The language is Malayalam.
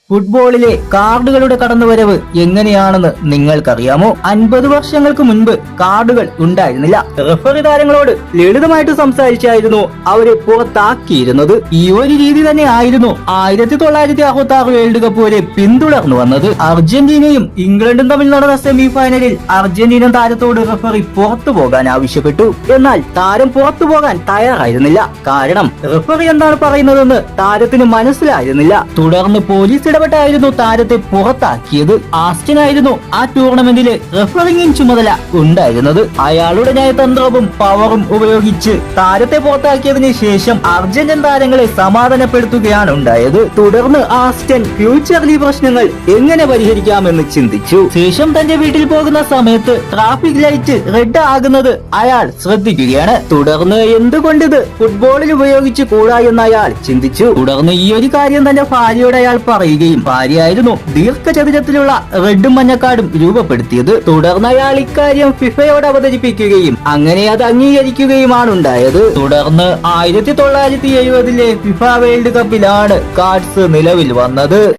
ഫുട്ബോളിലെ കാർഡുകളുടെ കടന്നുവരവ് എങ്ങനെയാണെന്ന് നിങ്ങൾക്കറിയാമോ? 50 വർഷങ്ങൾക്ക് മുൻപ് കാർഡുകൾ ഉണ്ടായിരുന്നില്ല. റഫറി താരങ്ങളോട് ലളിതമായിട്ട് സംസാരിച്ചായിരുന്നു അവരെ പുറത്താക്കിയിരുന്നത്. ഈ ഒരു രീതി തന്നെ ആയിരുന്നു 1966 വേൾഡ് കപ്പ് വരെ പിന്തുടർന്നു വന്നത്. അർജന്റീനയും ഇംഗ്ലണ്ടും തമ്മിൽ നടന്ന സെമി ഫൈനലിൽ അർജന്റീന താരത്തോട് റഫറി പുറത്തു പോകാൻ ആവശ്യപ്പെട്ടു. എന്നാൽ താരം പുറത്തു പോകാൻ തയ്യാറായിരുന്നില്ല. കാരണം റഫറി എന്താണ് പറയുന്നതെന്ന് താരത്തിന് മനസ്സിലായിരുന്നില്ല. തുടർന്ന് പോലീസ് ഇടപെട്ടായിരുന്നു താരത്തെ പുറത്താക്കിയത്. ആസ്റ്റിൻ ആയിരുന്നു ആ ടൂർണമെന്റിലെ റഫറിംഗിന് ചുമതല ഉണ്ടായിരുന്നത്. അയാളുടെ നയതന്ത്രവും പവറും ഉപയോഗിച്ച് താരത്തെ പുറത്താക്കിയതിനു ശേഷം അർജന്റീൻ താരങ്ങളെ സമാധാനപ്പെടുത്തുകയാണ് ഉണ്ടായത്. തുടർന്ന് ആസ്റ്റിൻ ഫ്യൂച്ചറിൽ ഈ പ്രശ്നങ്ങൾ എങ്ങനെ പരിഹരിക്കാമെന്ന് ചിന്തിച്ചു. ശേഷം തന്റെ വീട്ടിൽ പോകുന്ന സമയത്ത് ട്രാഫിക് ലൈറ്റ് റെഡ് ആകുന്നത് അയാൾ ശ്രദ്ധിക്കുകയാണ്. തുടർന്ന് എന്തുകൊണ്ടിത് ഫുട്ബോളിൽ ഉപയോഗിച്ചു കൂടാ എന്ന് അയാൾ ചിന്തിച്ചു. തുടർന്ന് ഈ ഒരു കാര്യം തന്റെ ഭാര്യയോട് അയാൾ പറയുകയും ഭാര്യയായിരുന്നു ദീർഘചതുരത്തിലുള്ള റെഡും മഞ്ഞക്കാടും രൂപപ്പെടുത്തിയത്. തുടർന്ന് അയാൾ ഇക്കാര്യം ഫിഫയോട് അവതരിപ്പിക്കുകയും അങ്ങനെ അത് അംഗീകരിക്കുകയുമാണ് ഉണ്ടായത്. തുടർന്ന് 1970 ഫിഫ വേൾഡ് കപ്പിലാണ് കാർഡ്സ് നിലവിൽ വന്നത്.